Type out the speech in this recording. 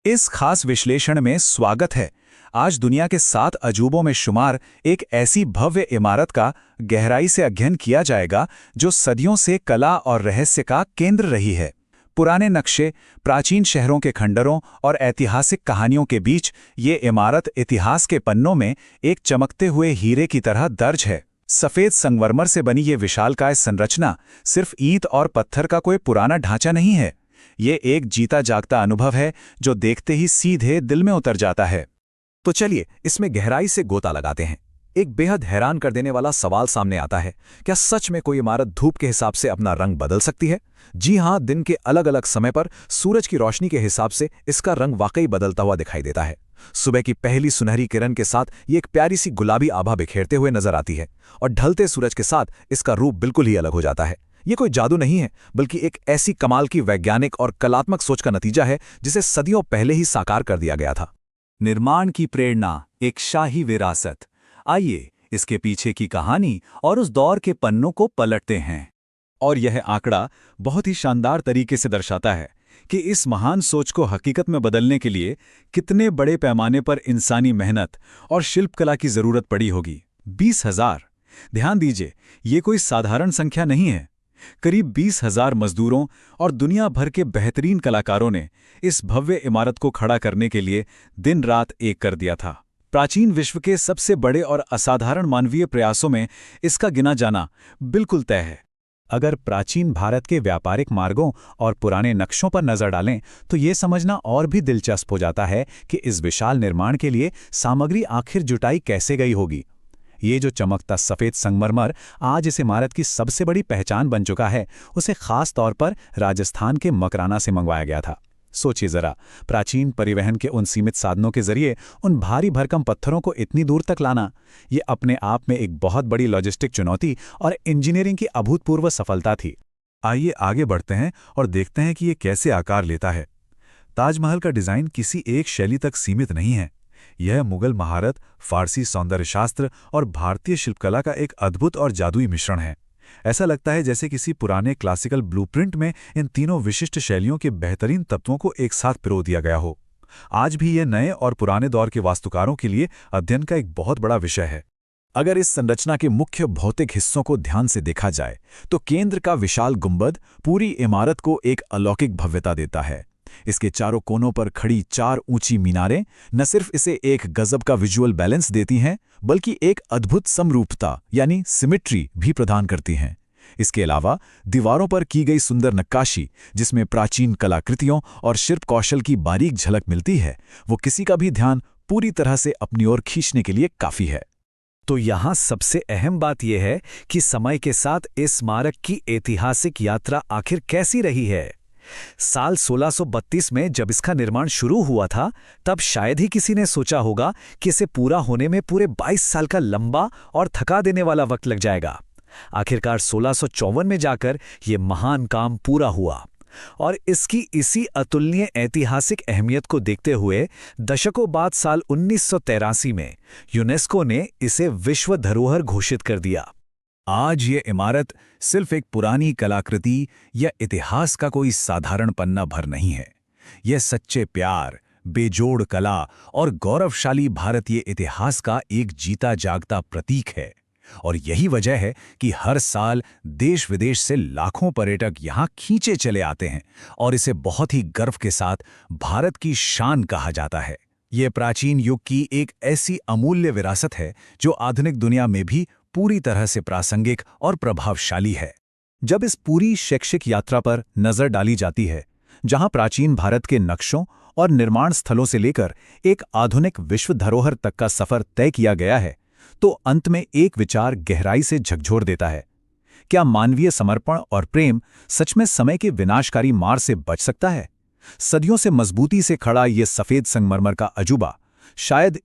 इस खास विश्लेषण में स्वागत है। आज दुनिया के 7 अजूबों में शुमार एक ऐसी भव्य इमारत का गहराई से अध्ययन किया जाएगा जो सदियों से कला और रहस्य का केंद्र रही है। पुराने नक्शे, प्राचीन शहरों के खंडरों और ऐतिहासिक कहानियों के बीच ये इमारत इतिहास के पन्नों में एक चमकते हुए हीरे की तरह दर्ज है। सफ़ेद संगमरमर से बनी ये विशालकाय संरचना सिर्फ ईंट और पत्थर का कोई पुराना ढांचा नहीं है। ये एक जीता जागता अनुभव है जो देखते ही सीधे दिल में उतर जाता है। तो चलिए इसमें गहराई से गोता लगाते हैं। एक बेहद हैरान कर देने वाला सवाल सामने आता है, क्या सच में कोई इमारत धूप के हिसाब से अपना रंग बदल सकती है? जी हां, दिन के अलग अलग समय पर सूरज की रोशनी के हिसाब से इसका रंग वाकई बदलता हुआ दिखाई देता है। सुबह की पहली सुनहरी किरण के साथ ये एक प्यारी सी गुलाबी आभा बिखेरते हुए नजर आती है और ढलते सूरज के साथ इसका रूप बिल्कुल ही अलग हो जाता है। ये कोई जादू नहीं है, बल्कि एक ऐसी कमाल की वैज्ञानिक और कलात्मक सोच का नतीजा है जिसे सदियों पहले ही साकार कर दिया गया था। निर्माण की प्रेरणा, एक शाही विरासत। आइए इसके पीछे की कहानी और उस दौर के पन्नों को पलटते हैं। और यह आंकड़ा बहुत ही शानदार तरीके से दर्शाता है कि इस महान सोच को हकीकत में बदलने के लिए कितने बड़े पैमाने पर इंसानी मेहनत और शिल्पकला की जरूरत पड़ी होगी। 20,000। ध्यान दीजिए, ये कोई साधारण संख्या नहीं है। करीब 20,000 मजदूरों और दुनिया भर के बेहतरीन कलाकारों ने इस भव्य इमारत को खड़ा करने के लिए दिन रात एक कर दिया था। प्राचीन विश्व के सबसे बड़े और असाधारण मानवीय प्रयासों में इसका गिना जाना बिल्कुल तय है। अगर प्राचीन भारत के व्यापारिक मार्गों और पुराने नक्शों पर नजर डालें तो ये समझना और भी दिलचस्प हो जाता है कि इस विशाल निर्माण के लिए सामग्री आखिर जुटाई कैसे गई होगी। ये जो चमकता सफ़ेद संगमरमर आज इस इमारत की सबसे बड़ी पहचान बन चुका है, उसे खास तौर पर राजस्थान के मकराना से मंगवाया गया था। सोचिए जरा, प्राचीन परिवहन के उन सीमित साधनों के जरिए उन भारी भरकम पत्थरों को इतनी दूर तक लाना, ये अपने आप में एक बहुत बड़ी लॉजिस्टिक चुनौती और इंजीनियरिंग की अभूतपूर्व सफलता थी। आइए आगे बढ़ते हैं और देखते हैं कि ये कैसे आकार लेता है। ताजमहल का डिज़ाइन किसी एक शैली तक सीमित नहीं है। यह मुगल महारत, फारसी सौंदर्यशास्त्र और भारतीय शिल्पकला का एक अद्भुत और जादुई मिश्रण है। ऐसा लगता है जैसे किसी पुराने क्लासिकल ब्लूप्रिंट में इन तीनों विशिष्ट शैलियों के बेहतरीन तत्वों को एक साथ पिरो दिया गया हो। आज भी यह नए और पुराने दौर के वास्तुकारों के लिए अध्ययन का एक बहुत बड़ा विषय है। अगर इस संरचना के मुख्य भौतिक हिस्सों को ध्यान से देखा जाए तो केंद्र का विशाल गुंबद पूरी इमारत को एक अलौकिक भव्यता देता है। इसके चारों कोनों पर खड़ी 4 ऊंची मीनारें न सिर्फ इसे एक गजब का विजुअल बैलेंस देती हैं, बल्कि एक अद्भुत समरूपता यानी सिमेट्री भी प्रदान करती हैं। इसके अलावा दीवारों पर की गई सुंदर नक्काशी, जिसमें प्राचीन कलाकृतियों और शिल्प कौशल की बारीक झलक मिलती है, वो किसी का भी ध्यान पूरी तरह से अपनी ओर खींचने के लिए काफी है। तो यहाँ सबसे अहम बात यह है कि समय के साथ इस स्मारक की ऐतिहासिक यात्रा आखिर कैसी रही है। साल 1632 में जब इसका निर्माण शुरू हुआ था, तब शायद ही किसी ने सोचा होगा कि इसे पूरा होने में पूरे 22 साल का लंबा और थका देने वाला वक्त लग जाएगा। आखिरकार 1654 में जाकर यह महान काम पूरा हुआ और इसकी इसी अतुलनीय ऐतिहासिक अहमियत को देखते हुए दशकों बाद साल 1983 में यूनेस्को ने इसे विश्व धरोहर घोषित कर दिया। आज ये इमारत सिर्फ एक पुरानी कलाकृति या इतिहास का कोई साधारण पन्ना भर नहीं है। यह सच्चे प्यार, बेजोड़ कला और गौरवशाली भारतीय इतिहास का एक जीता जागता प्रतीक है। और यही वजह है कि हर साल देश विदेश से लाखों पर्यटक यहाँ खींचे चले आते हैं और इसे बहुत ही गर्व के साथ भारत की शान कहा जाता है। ये प्राचीन युग की एक ऐसी अमूल्य विरासत है जो आधुनिक दुनिया में भी पूरी तरह से प्रासंगिक और प्रभावशाली है। जब इस पूरी शैक्षिक यात्रा पर नजर डाली जाती है, जहां प्राचीन भारत के नक्शों और निर्माण स्थलों से लेकर एक आधुनिक विश्व धरोहर तक का सफर तय किया गया है, तो अंत में एक विचार गहराई से झकझोर देता है। क्या मानवीय समर्पण और प्रेम सच में समय के विनाशकारी मार से बच सकता है? सदियों से मजबूती से खड़ा ये सफेद संगमरमर का अजूबा शायद